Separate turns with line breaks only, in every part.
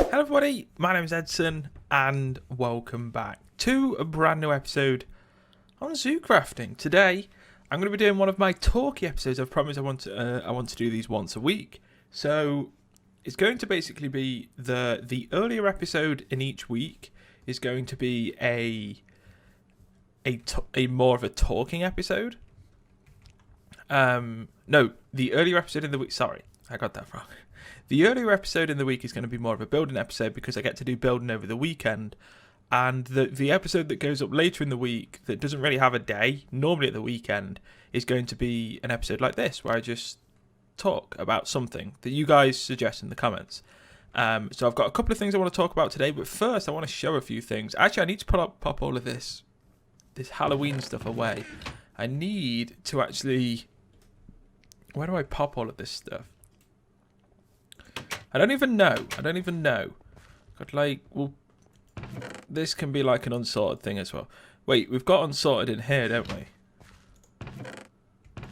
Hello everybody, my name is Edson and welcome back to a brand new episode on ZooCrafting. Today I'm going to be doing one of my talky episodes. I've promised I want to do these once a week. So it's going to basically be the earlier episode in each week is going to be a more of a talking episode. No, the earlier episode in the week, sorry, I got that wrong. The earlier episode in the week is going to be more of a building episode because I get to do building over the weekend. And the episode that goes up later in the week that doesn't really have a day, normally at the weekend, is going to be an episode like this where I just talk about something that you guys suggest in the comments. So I've got a couple of things I want to talk about today, but first I want to show a few things. Actually, I need to pop all of this Halloween stuff away. I need to actually... Where do I pop all of this stuff? I don't even know. Got like, well, this can be like an unsorted thing as well. Wait, we've got unsorted in here, don't we?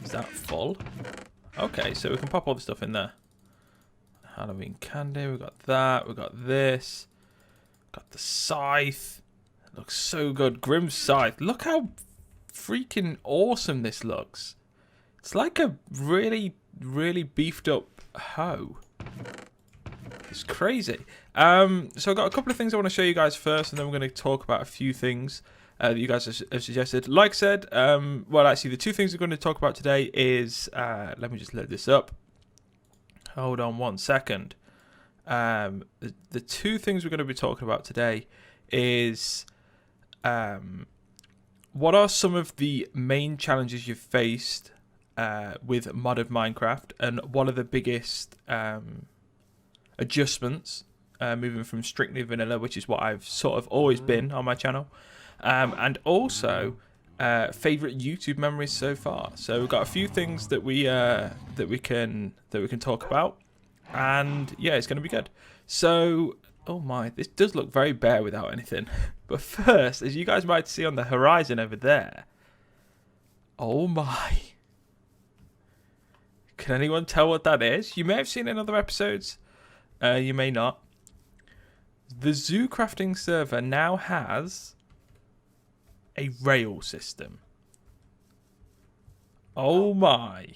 Is that full? Okay, so we can pop all the stuff in there. Halloween candy, we got that, we got this. Got the scythe. It looks so good. Grim scythe. Look how freaking awesome this looks. It's like a really, really beefed up hoe. It's crazy. So I've got a couple of things I want to show you guys first, and then we're going to talk about a few things that you guys have suggested. Like I said, well, actually, the two things we're going to talk about today is... let me just load this up. Hold on one second. The two things we're going to be talking about today is... what are some of the main challenges you've faced with modded Minecraft, and what are the biggest... adjustments moving from strictly vanilla, which is what I've sort of always been on my channel, and also favorite YouTube memories so far. So we've got a few things that we can talk about, and yeah, it's going to be good. So oh my, this does look very bare without anything. But first, as you guys might see on the horizon over there, oh my, can anyone tell what that is? You may have seen it in other episodes. You may not. The ZooCrafting server now has a rail system. Oh my.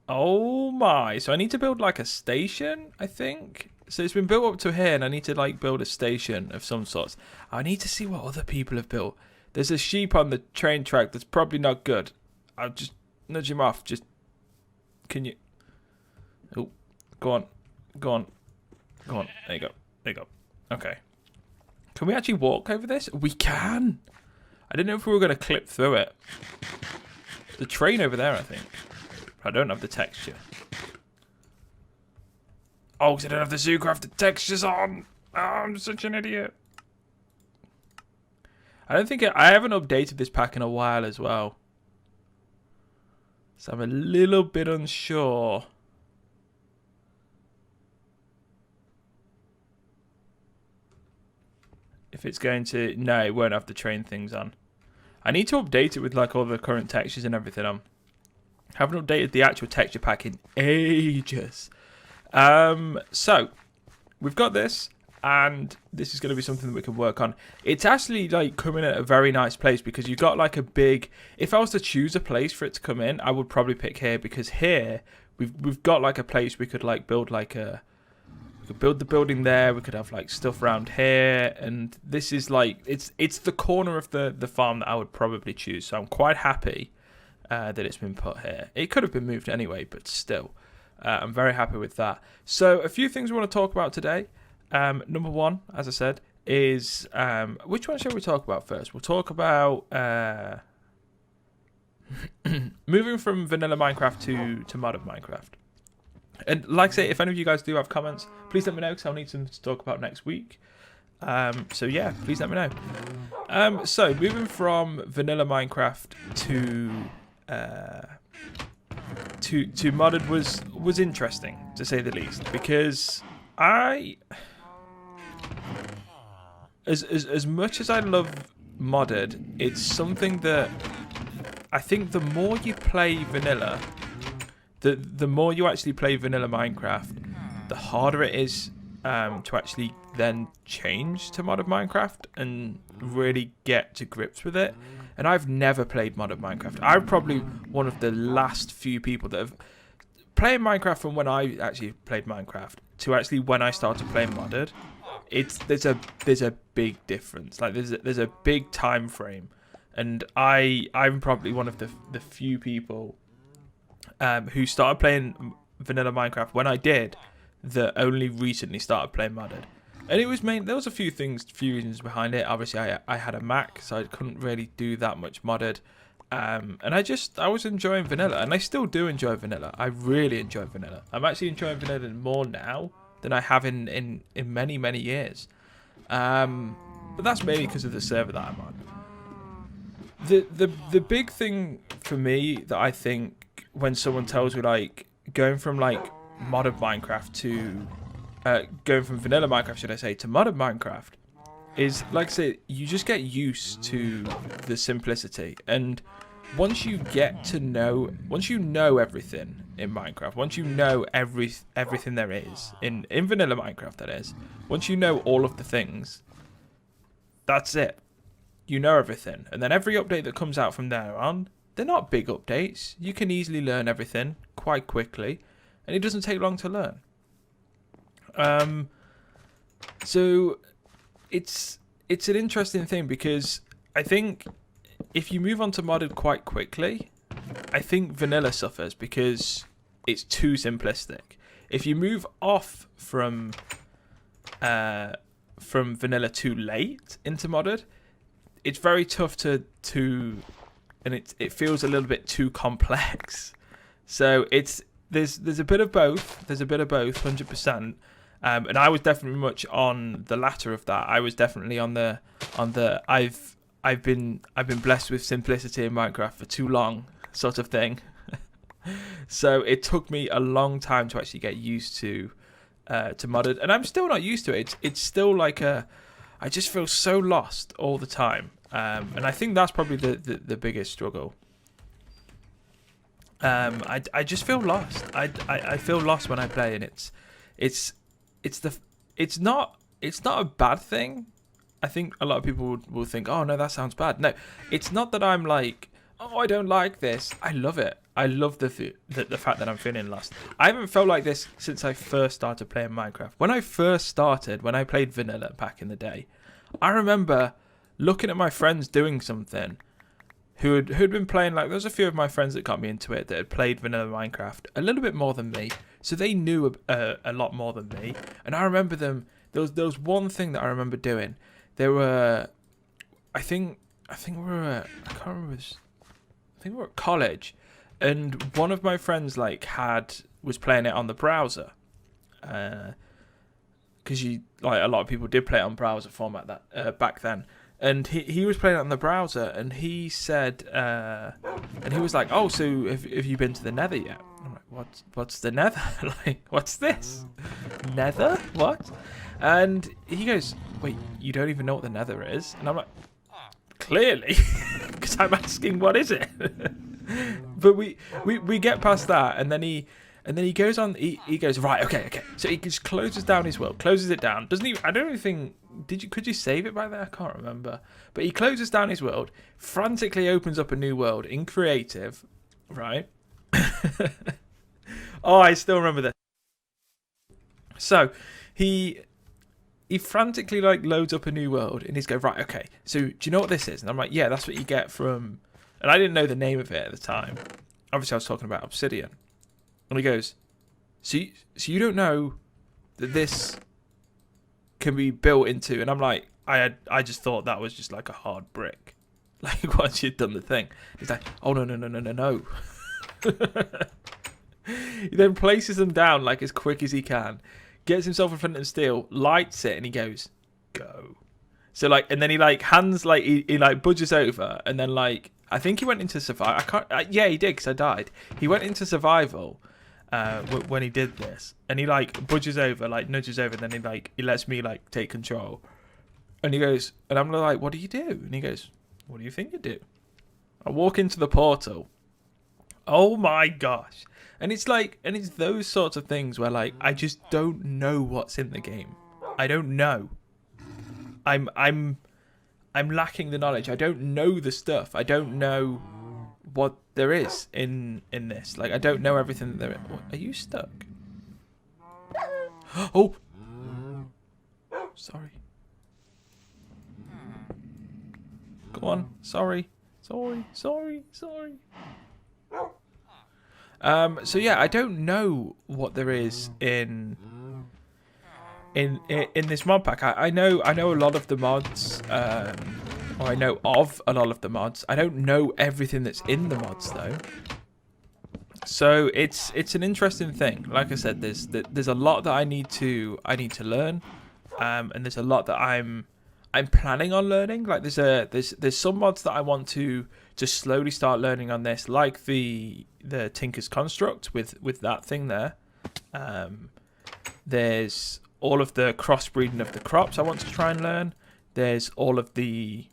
Oh my. So I need to build like a station, I think. So it's been built up to here and I need to like build a station of some sorts. I need to see what other people have built. There's a sheep on the train track that's probably not good. I'll just nudge him off. Just, can you... Oh, go on. There you go. Okay. Can we actually walk over this? We can. I didn't know if we were going to clip through it. The train over there, I think. I don't have the texture. Oh, because I don't have the ZooCraft textures on. Oh, I'm such an idiot. I haven't updated this pack in a while as well. So I'm a little bit unsure. If it's going to... No, it won't have the train things on. I need to update it with like all the current textures and everything on. I haven't updated the actual texture pack in ages. So, we've got this. And this is going to be something that we can work on. It's actually like coming at a very nice place because you've got like a big... If I was to choose a place for it to come in, I would probably pick here. Because here, we've got like a place we could like build like a... build the building there. We could have like stuff around here, and this is like it's the corner of the farm that I would probably choose. So I'm quite happy that it's been put here. It could have been moved anyway, but still, I'm very happy with that. So a few things we want to talk about today. Number one, as I said, is which one shall we talk about first? We'll talk about moving from vanilla Minecraft to modded Minecraft. And like I say, if any of you guys do have comments, please let me know because I'll need something to talk about next week. So yeah, please let me know. So moving from vanilla Minecraft to modded was interesting to say the least, because as much as I love modded, it's something that I think the more you play vanilla, the more you actually play vanilla Minecraft, the harder it is to actually then change to Mod of Minecraft and really get to grips with it. And I've never played Mod of Minecraft. I'm probably one of the last few people that have played Minecraft from when I actually played Minecraft to actually when I started playing modded. There's a big difference. Like there's a big time frame, and I'm probably one of the few people who started playing vanilla Minecraft when I did, that only recently started playing modded. And it was there was a few reasons behind it. Obviously, I had a Mac, so I couldn't really do that much modded. And I was enjoying vanilla, and I still do enjoy vanilla. I really enjoy vanilla. I'm actually enjoying vanilla more now than I have in many years. But that's mainly because of the server that I'm on. The big thing for me that I think when someone tells me like going from like modded Minecraft to going from vanilla Minecraft, should I say, to modded Minecraft, is like I say, you just get used to the simplicity. And once you know everything in Minecraft, once you know everything there is in vanilla Minecraft, that is, once you know all of the things, that's it. You know everything. And then every update that comes out from there on, they're not big updates. You can easily learn everything quite quickly, and it doesn't take long to learn. So it's an interesting thing, because I think if you move on to modded quite quickly, I think vanilla suffers because it's too simplistic. If you move off from vanilla too late into modded, it's very tough to and it feels a little bit too complex. So there's a bit of both. There's a bit of both, 100%. And I was definitely much on the latter of that. I was definitely on the I've been blessed with simplicity in Minecraft for too long sort of thing. So it took me a long time to actually get used to modded, and I'm still not used to it. It's still like I just feel so lost all the time, and I think that's probably the biggest struggle. I just feel lost. I feel lost when I play, and it's not a bad thing. I think a lot of people will think, oh no, that sounds bad. No, it's not that I'm like, oh, I don't like this. I love it. I love the fact that I'm feeling lost. I haven't felt like this since I first started playing Minecraft. When I played vanilla back in the day, I remember looking at my friends doing something who'd been playing, like, there's a few of my friends that got me into it that had played vanilla Minecraft a little bit more than me. So they knew a lot more than me. And I remember there was one thing that I remember doing. There were, I think we were, I can't remember. I think we were at college, and one of my friends was playing it on the browser, because a lot of people did play it on browser format that back then, and he was playing it on the browser, and he said, and he was like, oh, so have you been to the Nether yet? I'm like, what's the Nether? Like, what's this? Nether? What? And he goes, wait, you don't even know what the Nether is? And I'm like, clearly, because I'm asking, what is it? But we get past that, and then he goes on. He goes, right, okay. So he just closes down his world, closes it down. Doesn't he? I don't even think. Could you save it by there? I can't remember. But he closes down his world, frantically opens up a new world in creative, right? Oh, I still remember this. So he frantically loads up a new world, and he's going, right, okay, so do you know what this is? And I'm like, yeah, that's what you get from, and I didn't know the name of it at the time. Obviously I was talking about obsidian. And he goes, so you don't know that this can be built into, and I'm like, I just thought that was just like a hard brick, like once you'd done the thing. He's like, oh no. He then places them down like as quick as he can, gets himself in front of the steel, lights it, and he goes, go. So and then he hands, he budges over, and then I think he went into survival. Yeah, he did, because I died. He went into survival when he did this, and he budges over, nudges over, and then he lets me take control. And he goes, and I'm like, what do you do? And he goes, what do you think you do? I walk into the portal, Oh my gosh. And it's like, and it's those sorts of things where like I just don't know what's in the game. I don't know. I'm lacking the knowledge. I don't know the stuff. I don't know what there is in this. Like I don't know everything that there is. Are you stuck? Oh. Sorry. Go on. Sorry. Sorry. So yeah, I don't know what there is in this mod pack. I know a lot of the mods, or I know of a lot of the mods. I don't know everything that's in the mods though. So it's an interesting thing. Like I said, there's a lot that I need to learn, and there's a lot that I'm planning on learning. Like there's some mods that I want to just slowly start learning on this, like the Tinker's Construct with that thing there. There's all of the crossbreeding of the crops I want to try and learn. There's all of the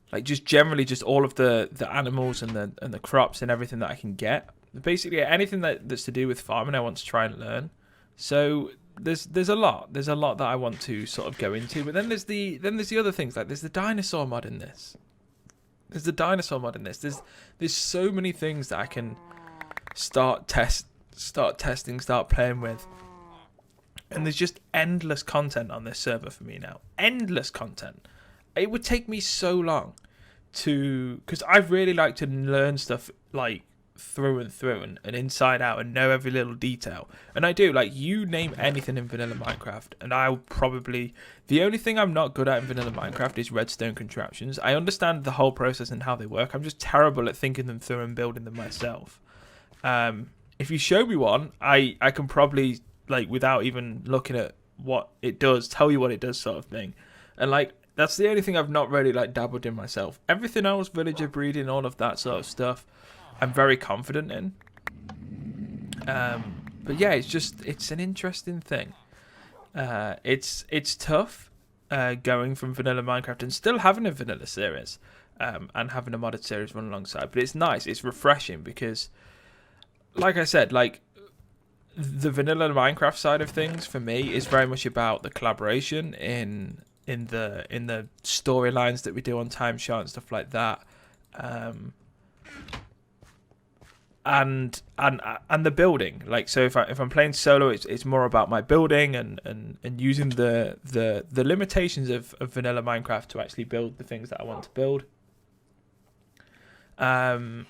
like just generally just all of the animals and the crops and everything that I can get. Basically anything that's to do with farming I want to try and learn. So there's a lot that I want to sort of go into. But then there's the other things, like there's the dinosaur mod in this. There's so many things that I can start testing, start playing with. And there's just endless content on this server for me now. Endless content. It would take me so long because I really like to learn stuff like through and through and inside out and know every little detail. And I do. Like, you name anything in vanilla Minecraft and I'll probably... The only thing I'm not good at in vanilla Minecraft is redstone contraptions. I understand the whole process and how they work. I'm just terrible at thinking them through and building them myself. If you show me one, I can probably, like, without even looking at what it does, tell you what it does, sort of thing. And like, that's the only thing I've not really like dabbled in myself. Everything else, villager breeding, all of that sort of stuff, I'm very confident in. But yeah, it's an interesting thing. It's tough going from vanilla Minecraft and still having a vanilla series and having a modded series run alongside. But it's nice, it's refreshing because, like I said, like the vanilla Minecraft side of things for me is very much about the collaboration in the storylines that we do on Timeshare and stuff like that. And the building, like, so if I'm playing solo, it's more about my building and using the limitations of vanilla Minecraft to actually build the things that I want to build. And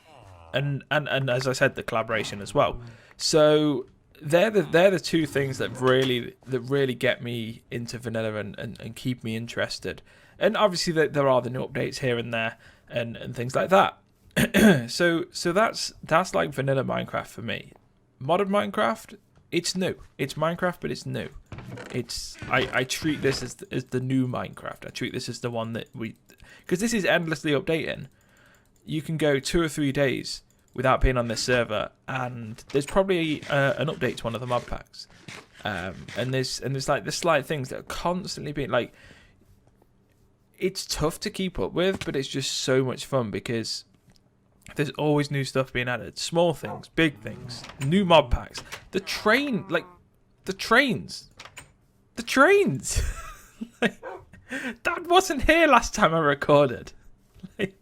as I said, the collaboration as well. So they're the two things that really get me into vanilla and keep me interested. And obviously there are the new updates here and there and things like that. so that's like vanilla Minecraft for me. Modded Minecraft, it's new. It's Minecraft, but it's new. I treat this as the new Minecraft. I treat this as the one that because this is endlessly updating. You can go 2 or 3 days without being on this server, and there's probably an update to one of the mod packs. And there's like the slight things that are constantly being like. It's tough to keep up with, but it's just so much fun because there's always new stuff being added. Small things, big things, new mod packs. The trains. Like, that wasn't here last time I recorded. Like,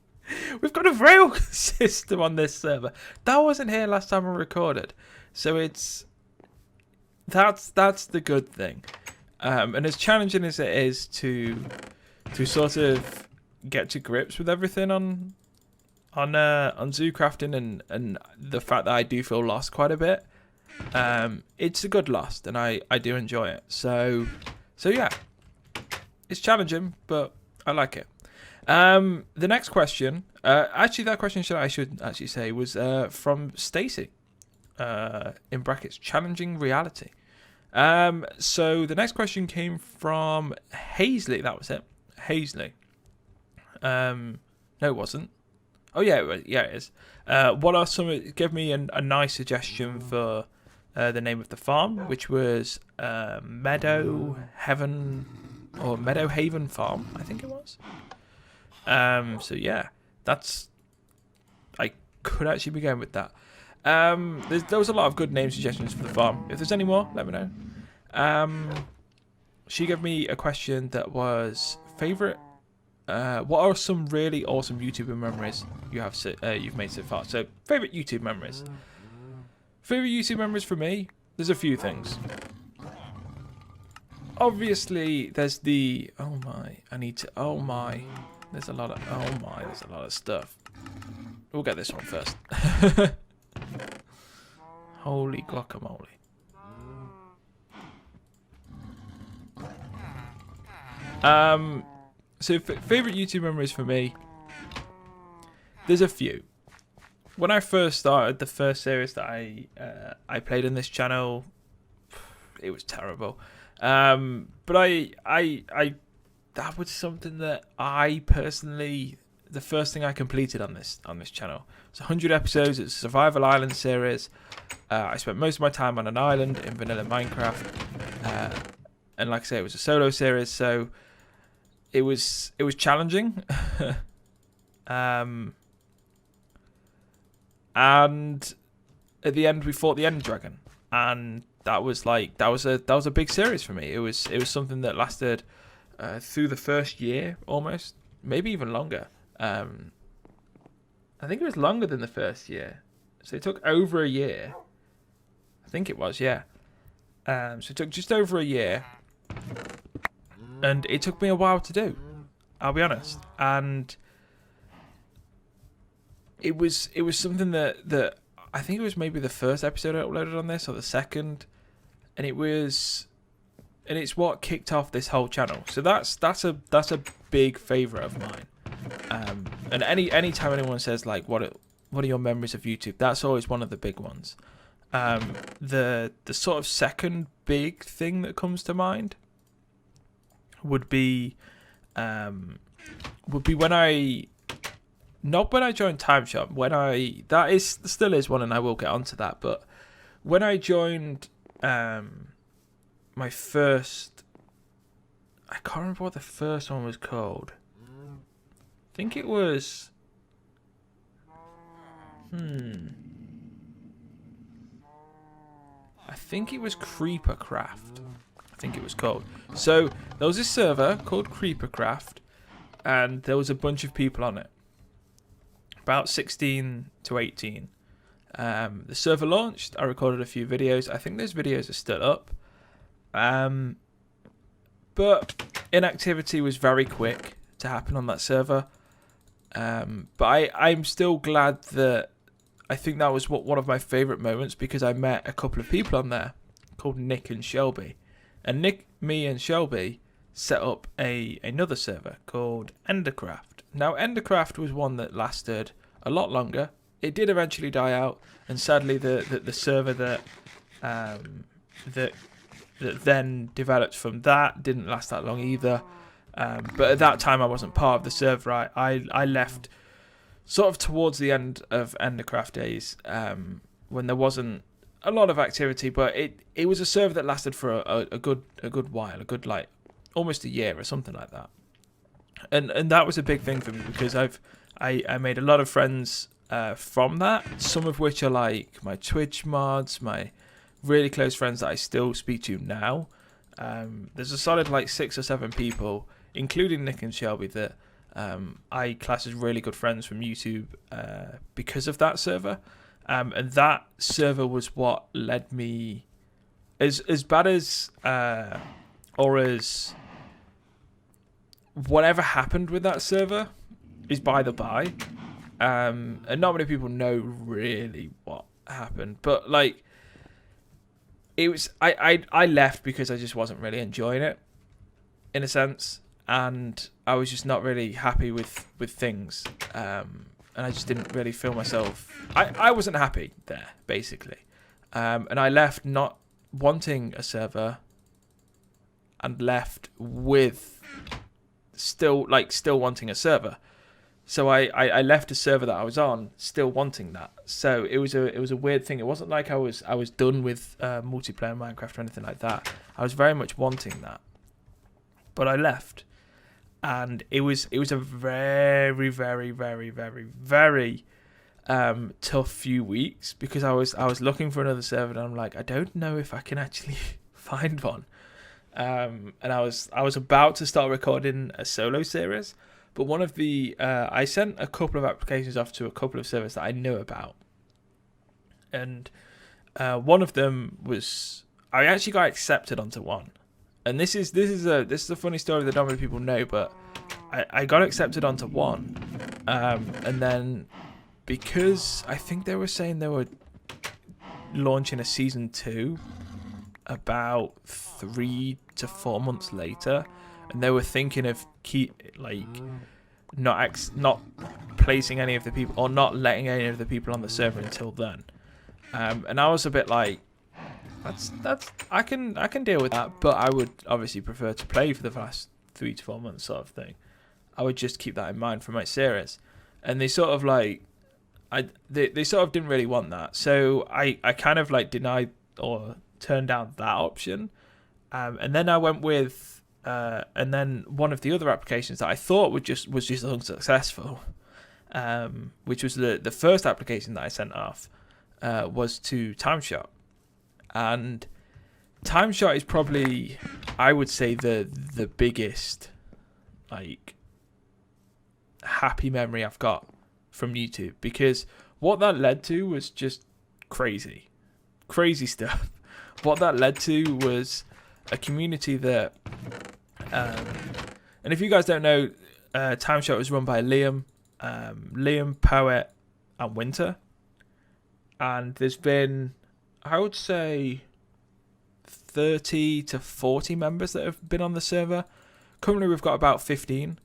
we've got a rail system on this server. That wasn't here last time I recorded. So that's the good thing. And as challenging as it is to sort of get to grips with everything on ZooCrafting and the fact that I do feel lost quite a bit, it's a good lost and I do enjoy it. So yeah, it's challenging, but I like it. The next question, actually that question I should actually say was from Stacy, in brackets, challenging reality. So the next question came from Hazley. That was it, Hazley. No, it wasn't. Oh yeah, it is. What are some? Give me a nice suggestion for the name of the farm, which was Meadow Haven Farm, I think it was. So yeah, that's could actually be going with that. There was a lot of good name suggestions for the farm. If there's any more, let me know. She gave me a question that was favourite. What are some really awesome YouTuber memories you've made so far? So, favourite YouTube memories. Favourite YouTube memories for me, there's a few things. Obviously, there's the there's a lot of stuff. We'll get this one first. Holy guacamole. So favourite YouTube memories for me, there's a few. When I first started the first series that I played on this channel, it was terrible. But that was something that I personally, the first thing I completed on this channel. It's 100 episodes. It's a survival island series. I spent most of my time on an island in vanilla Minecraft, and like I say, it was a solo series, so it was challenging. And at the end, we fought the End Dragon, and that was a big series for me. It was something that lasted through the first year almost, maybe even longer. I think it was longer than the first year, so it took over a year. I think it was, yeah. So it took just over a year, and it took me a while to do, I'll be honest. And it was something that I think it was maybe the first episode I uploaded on this, or the second, and it's what kicked off this whole channel. So that's a big favourite of mine. And any time anyone says like what are your memories of YouTube, that's always one of the big ones. The sort of second big thing that comes to mind would be when I joined Time Shop. Still is one, and I will get onto that. But when I joined my first, I can't remember what the first one was called. I think it was I think it was CreeperCraft. I think it was called. So there was this server called CreeperCraft, and there was a bunch of people on it, about 16 to 18. The server launched. I recorded a few videos. I think those videos are still up. But inactivity was very quick to happen on that server. But I'm still glad that, I think that was one of my favourite moments, because I met a couple of people on there called Nick and Shelby. And Nick, me and Shelby set up another server called Endercraft. Now, Endercraft was one that lasted a lot longer. It did eventually die out, and sadly the server that then developed from that didn't last that long either. But at that time I wasn't part of the server. I left sort of towards the end of Endercraft days, when there wasn't a lot of activity, but it was a server that lasted for a good while, like almost a year or something like that. And that was a big thing for me, because I made a lot of friends from that, some of which are like my Twitch mods, my really close friends that I still speak to now. There's a solid like 6 or 7 people, including Nick and Shelby, that I class as really good friends from YouTube because of that server. And that server was what led me, as bad as or as whatever happened with that server is by the by. And not many people know really what happened, but like, it was, I left because I just wasn't really enjoying it, in a sense, and I was just not really happy with things, and I just didn't really feel myself, I wasn't happy there, basically, and I left not wanting a server, and left with still wanting a server. So I left a server that I was on still wanting that. So it was a weird thing. It wasn't like I was done with multiplayer Minecraft or anything like that. I was very much wanting that, but I left, and it was a very, very, very, very, very till a few weeks, because I was looking for another server, and I'm like, I don't know if I can actually find one. And I was about to start recording a solo series, but one of the I sent a couple of applications off to a couple of servers that I knew about, and one of them was, I actually got accepted onto one, and this is a funny story that not many people know, but I got accepted onto one, and then, because I think they were saying they were launching a season 2 about 3 to 4 months later, and they were thinking of not placing any of the people, or not letting any of the people on the server until then. And I was a bit like, that's I can deal with that, but I would obviously prefer to play for the last 3 to 4 months, sort of thing. I would just keep that in mind for my series. And they sort of like, they sort of didn't really want that, so I kind of like denied or turned down that option, and then I went with and then one of the other applications that I thought was just unsuccessful, which was the first application that I sent off, was to TimeShot. And TimeShot is probably, I would say, the biggest like happy memory I've got from YouTube, because what that led to was just crazy stuff. What that led to was a community that, and if you guys don't know, TimeShot was run by Liam, Poet, and Winter, and there's been, I would say, 30 to 40 members that have been on the server. Currently we've got about 15.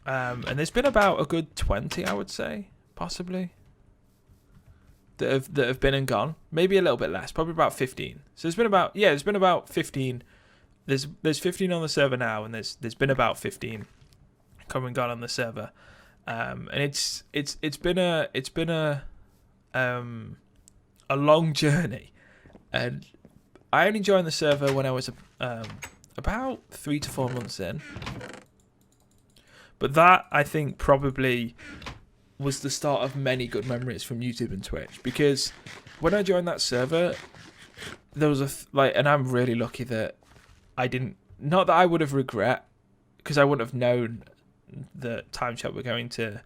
And there's been about a good 20, I would say, possibly, that have been and gone. Maybe a little bit less, probably about 15. So there's been about 15. There's 15 on the server now, and there's been about 15 come and gone on the server. And it's been a long journey, and I only joined the server when I was about 3 to 4 months in. But that, I think, probably was the start of many good memories from YouTube and Twitch, because when I joined that server, there was and I'm really lucky that I didn't, not that I would have regret, because I wouldn't have known that TimeShot were going to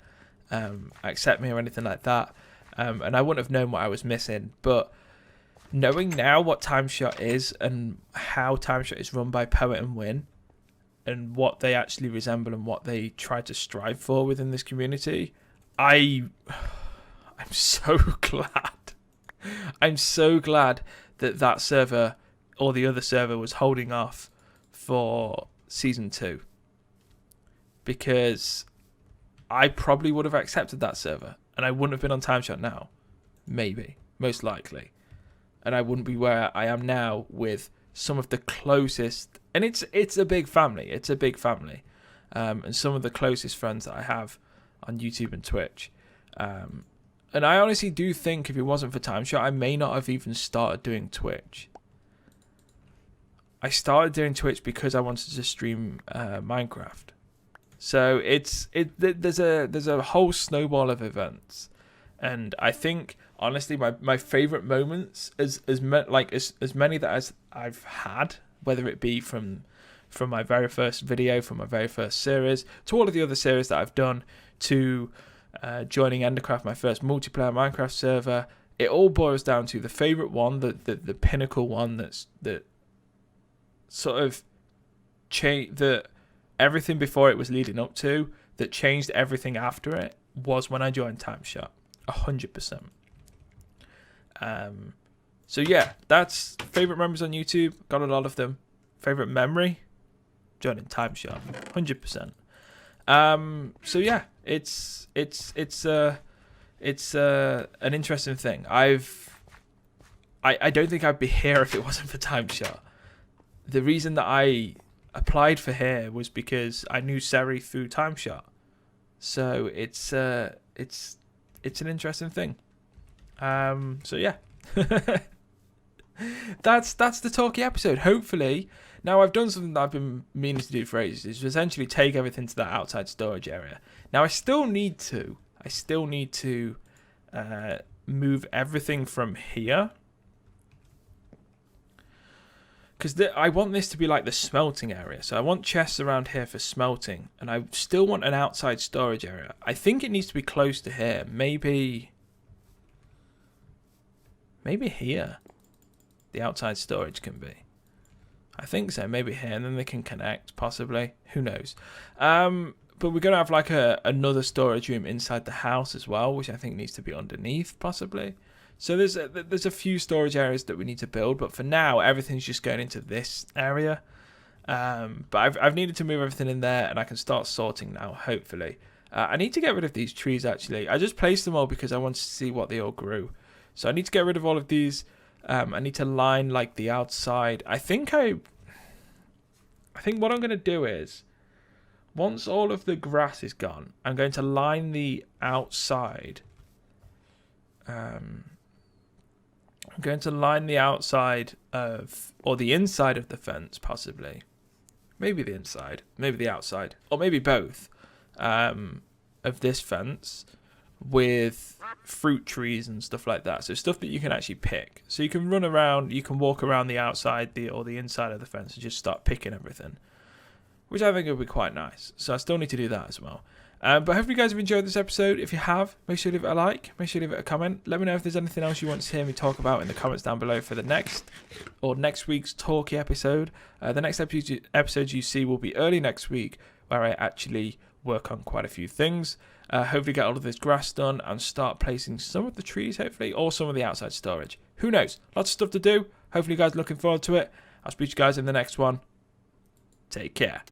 accept me or anything like that, and I wouldn't have known what I was missing. But knowing now what TimeShot is and how TimeShot is run by Poet and Win, and what they actually resemble and what they try to strive for within this community, I'm so glad. I'm so glad that server or the other server was holding off for season 2, because I probably would have accepted that server and I wouldn't have been on TimeShot now, maybe, most likely, and I wouldn't be where I am now with some of the closest, and it's a big family. It's a big family, and some of the closest friends that I have on YouTube and Twitch. And I honestly do think if it wasn't for TimeShot, I may not have even started doing Twitch. I started doing Twitch because I wanted to stream Minecraft. So there's a whole snowball of events, and I think honestly my favorite moments as many that as I've had, whether it be from my very first video, from my very first series, to all of the other series that I've done, to joining Endercraft, my first multiplayer Minecraft server, it all boils down to the favorite one, the pinnacle one that sort of changed, that everything before it was leading up to, that changed everything after it, was when I joined TimeShot, 100%. So yeah, that's favorite memories on YouTube. Got a lot of them. Favorite memory, joining TimeShot, 100%. So yeah, it's an interesting thing. I don't think I'd be here if it wasn't for TimeShot. The reason that I applied for here was because I knew Seri through TimeShot. So it's an interesting thing. So yeah. that's the talky episode. Hopefully, now I've done something that I've been meaning to do for ages, is essentially take everything to that outside storage area. Now I still need to move everything from here. Because I want this to be like the smelting area. So I want chests around here for smelting. And I still want an outside storage area. I think it needs to be close to here. Maybe here. The outside storage can be. I think so. Maybe here. And then they can connect, possibly. Who knows? But we're going to have like another storage room inside the house as well. Which I think needs to be underneath, possibly. So there's a few storage areas that we need to build, but for now everything's just going into this area. But I've needed to move everything in there, and I can start sorting now. Hopefully, I need to get rid of these trees. Actually, I just placed them all because I wanted to see what they all grew. So I need to get rid of all of these. I need to line like the outside. I think what I'm going to do is, once all of the grass is gone, I'm going to line the outside. I'm going to line the outside of, or the inside of the fence, possibly. Maybe the inside, maybe the outside, or maybe both, of this fence with fruit trees and stuff like that. So stuff that you can actually pick. So you can run around, you can walk around the outside or the inside of the fence and just start picking everything, which I think would be quite nice. So I still need to do that as well. But hopefully you guys have enjoyed this episode. If you have, make sure to leave it a like. Make sure to leave it a comment. Let me know if there's anything else you want to hear me talk about in the comments down below for the next week's talky episode. The next episode you see will be early next week, where I actually work on quite a few things. Hopefully get all of this grass done and start placing some of the trees, hopefully, or some of the outside storage. Who knows? Lots of stuff to do. Hopefully you guys are looking forward to it. I'll speak to you guys in the next one. Take care.